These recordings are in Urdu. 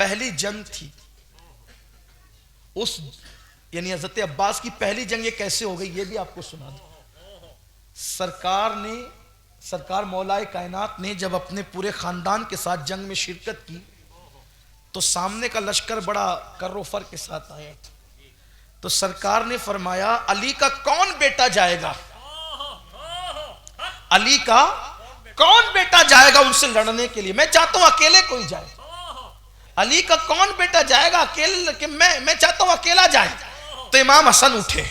پہلی جنگ تھی اس یعنی حضرت عباس کی پہلی جنگ یہ کیسے ہو گئی یہ بھی آپ کو سنا دوں. سرکار مولا کائنات نے جب اپنے پورے خاندان کے ساتھ جنگ میں شرکت کی تو سامنے کا لشکر بڑا کر و فر کے ساتھ آیا تھا. تو سرکار نے فرمایا علی کا کون بیٹا جائے گا, علی کا کون بیٹا جائے گا ان سے لڑنے کے لیے, میں چاہتا ہوں اکیلے کوئی جائے. علی کا کون بیٹا جائے گا اکیلے, کہ میں چاہتا ہوں اکیلا جائے. تو امام حسن اٹھے,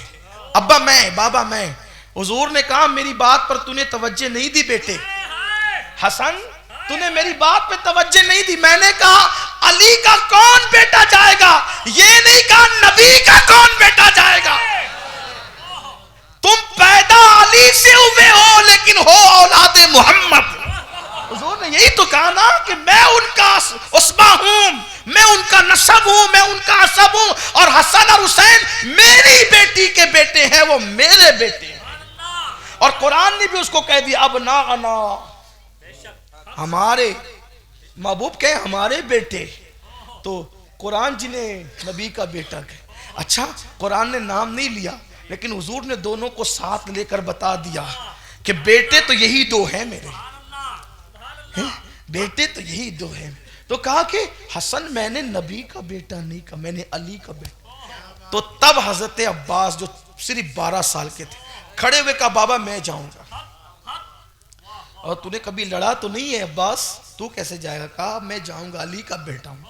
ابا میں, بابا میں. حضور نے کہا میری بات پر تو نے توجہ نہیں دی بیٹے, حسن تو نے میری بات پہ توجہ نہیں دی. میں نے کہا علی کا کون بیٹا جائے گا, یہ نہیں کہا نبی کا کون بیٹا جائے گا. تم پیدا علی سے ہوئے ہو لیکن ہو اولاد محمد. حضور نے یہی تو کہا نا کہ میں ان کا عصبہ ہوں, میں ان کا نسب ہوں, میں ان کا عصب ہوں, اور حسن اور حسین میری بیٹی کے بیٹے ہیں, وہ میرے بیٹے ہیں. اور قرآن نے بھی اس کو کہہ دیا ابناءنا, ہمارے محبوب کہے ہمارے بیٹے. تو قرآن جنہیں نبی کا بیٹا کہے. اچھا قرآن نے نام نہیں لیا لیکن حضور نے دونوں کو ساتھ لے کر بتا دیا کہ بیٹے تو یہی دو ہیں میرے, بیٹے تو یہی دو ہیں. تو کہا کہ حسن میں نے نبی کا بیٹا نہیں کہا, میں نے علی کا بیٹا. تو تب حضرت عباس جو صرف 12 سال کے تھے کھڑے ہوئے کہا بابا میں جاؤں گا. اور تو نے کبھی لڑا تو نہیں ہے عباس, تو کیسے جائے گا. کہا میں جاؤں گا, علی کا بیٹا ہوں.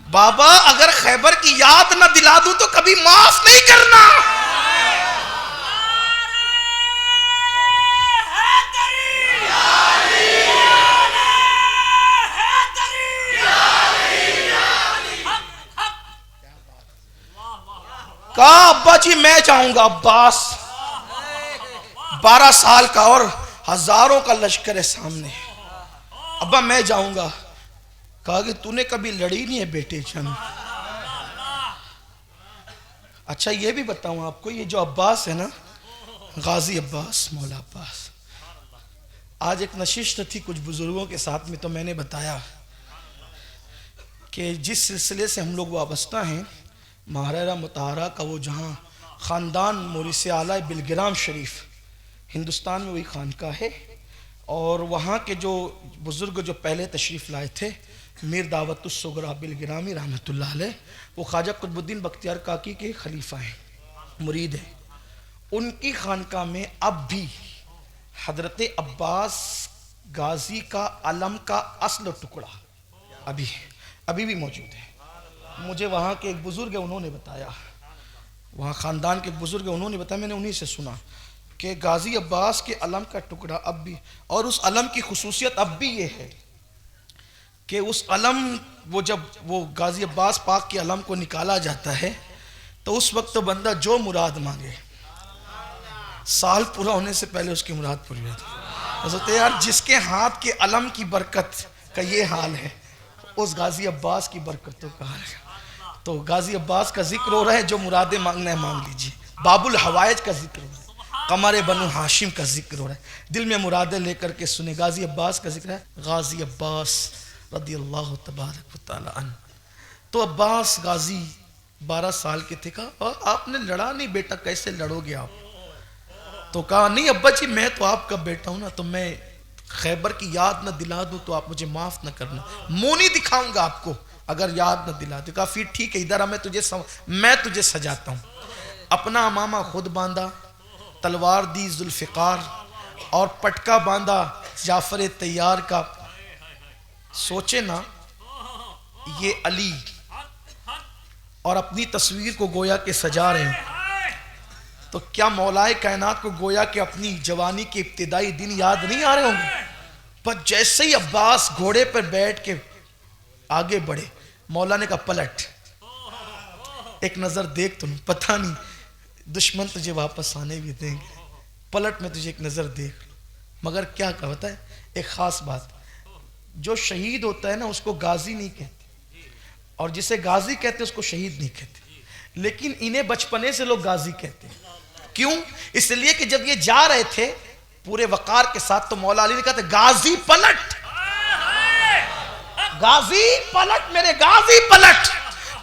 بابا اگر خیبر کی یاد نہ دلا دوں تو کبھی معاف نہیں کرنا. کہا ابا جی میں جاؤں گا. عباس 12 سال کا اور ہزاروں کا لشکر ہے سامنے, ابا میں جاؤں گا. کہا کہ تو نے کبھی لڑی نہیں ہے بیٹے جنگ. اچھا یہ بھی بتاؤں آپ کو, یہ جو عباس ہے نا, غازی عباس, مولا عباس, آج ایک نشست تھی کچھ بزرگوں کے ساتھ میں, تو میں نے بتایا کہ جس سلسلے سے ہم لوگ وابستہ ہیں مہرہ مطہرہ کا, وہ جہاں خاندان مورث اعلیٰ بلگرام شریف ہندوستان میں وہی خانقاہ ہے, اور وہاں کے جو بزرگ جو پہلے تشریف لائے تھے میر دعوت الصغریٰ بلگرامی رحمۃ اللہ علیہ, وہ خواجہ قطب الدین بختیار کاکی کے خلیفہ ہیں, مرید ہیں. ان کی خانقاہ میں اب بھی حضرت عباس غازی کا علم کا اصل ٹکڑا ابھی بھی موجود ہے. مجھے وہاں کے ایک بزرگ ہیں انہوں نے بتایا, وہاں خاندان کے ایک بزرگ ہیں انہوں نے بتایا, میں نے انہی سے سنا کہ غازی عباس کے علم کا ٹکڑا اب بھی, اور اس علم کی خصوصیت اب بھی یہ ہے کہ اس علم وہ جب وہ غازی عباس پاک کے علم کو نکالا جاتا ہے تو اس وقت تو بندہ جو مراد مانگے سال پورا ہونے سے پہلے اس کی مراد پوری ہوتی ہے. حضرت یار جس کے ہاتھ کے علم کی برکت کا یہ حال ہے اس غازی عباس کی برکتوں کا حال ہے. تو غازی عباس کا ذکر ہو رہا ہے, جو مرادیں مانگنا ہے مانگ لیجیے. باب الحوائج کا ذکر ہو رہا ہے, قمر بنو ہاشم کا ذکر ہو رہا ہے, دل میں مرادیں لے کر کے سنیں. غازی عباس کا ذکر ہے, غازی عباس رضی اللہ تبارک و تعالی عنہ. تو عباس غازی 12 سال کے تھے. کہا آپ نے لڑا نہیں بیٹا, کیسے لڑو گے آپ. تو کہا نہیں ابا جی میں تو آپ کا بیٹا ہوں نا, تو میں خیبر کی یاد نہ دلا دوں تو آپ مجھے معاف نہ کرنا, منہ نہیں دکھاؤں گا آپ کو اگر یاد نہ دلا دوں. کہا پھر ٹھیک ہے ادھر میں تجھے سجاتا ہوں. اپنا امامہ خود باندھا, تلوار دی ذوالفقار, اور پٹکا باندھا جعفر طیار کا. سوچے نا یہ علی اور اپنی تصویر کو گویا کہ سجا رہے ہیں, تو کیا مولائے کائنات کو گویا کہ اپنی جوانی کے ابتدائی دن یاد نہیں آ رہے ہوں گے. پر جیسے ہی عباس گھوڑے پر بیٹھ کے آگے بڑھے, مولا نے کہا پلٹ, ایک نظر دیکھ, تم پتہ نہیں دشمن تجھے واپس آنے بھی دیں گے, پلٹ میں تجھے ایک نظر دیکھ. مگر کیا کہا بتائے, ایک خاص بات, جو شہید ہوتا ہے نا اس کو غازی نہیں کہتے, اور جسے غازی کہتے اس کو شہید نہیں کہتے. لیکن انہیں بچپنے سے لوگ غازی کہتے ہیں. کیوں؟ اس لیے کہ جب یہ جا رہے تھے پورے وقار کے ساتھ تو مولا علی نے کہا تھا غازی پلٹ, غازی پلٹ، میرے غازی پلٹ.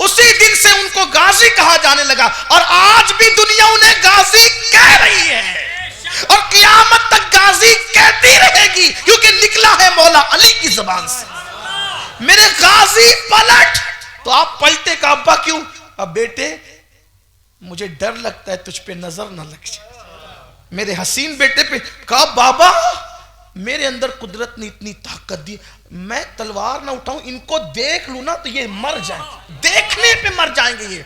اسی دن سے ان کو غازی کہا جانے لگا اور آج بھی دنیا انہیں غازی کہہ رہی ہے اور قیامت تک غازی کہتی رہے گی کیونکہ نکلا ہے مولا علی کی زبان سے. میرے غازی پلٹ. تو آپ پلٹے کہ ابا کیوں؟ اب بیٹے مجھے ڈر لگتا ہے تجھ پہ نظر نہ لگ جائے. میرے حسین بیٹے پہ کہا بابا میرے اندر قدرت نے اتنی طاقت دی، میں تلوار نہ اٹھاؤں، ان کو دیکھ لوں نا تو یہ مر جائیں، دیکھنے پہ مر جائیں گے، یہ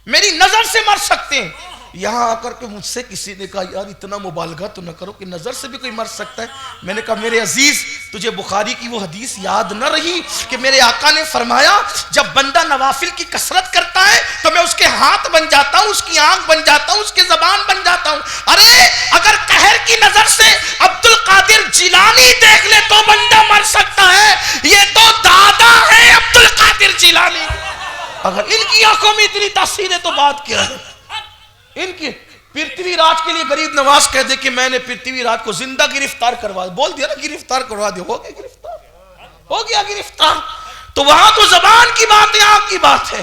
میری نظر سے مر سکتے ہیں. یہاں آ کر کے مجھ سے کسی نے کہا یار اتنا مبالغہ تو نہ کرو کہ نظر سے بھی کوئی مر سکتا ہے. میں نے کہا میرے عزیز تجھے بخاری کی وہ حدیث یاد نہ رہی کہ میرے آقا نے فرمایا جب بندہ نوافل کی کثرت کرتا ہے تو میں اس کے ہاتھ بن جاتا ہوں، اس کی آنکھ بن جاتا ہوں، اس کی زبان بن جاتا ہوں. ارے اگر قہر کی نظر سے عبد القادر جیلانی دیکھ لے تو بندہ مر سکتا ہے، یہ تو دادا ہے عبد القادر جیلانی. اگر ان کی آنکھوں میں اتنی تاثیر ہے تو بات کیا ہے. ان کی پرتھوی راج کے لیے غریب نواز کہہ دے کہ میں نے پرتھوی راج کو زندہ گرفتار کروا دیا، بول دیا نا گرفتار کروا دیا، ہو گیا گرفتار، ہو گیا گرفتار. تو وہاں تو زبان کی بات ہے، آنکھ کی بات ہے.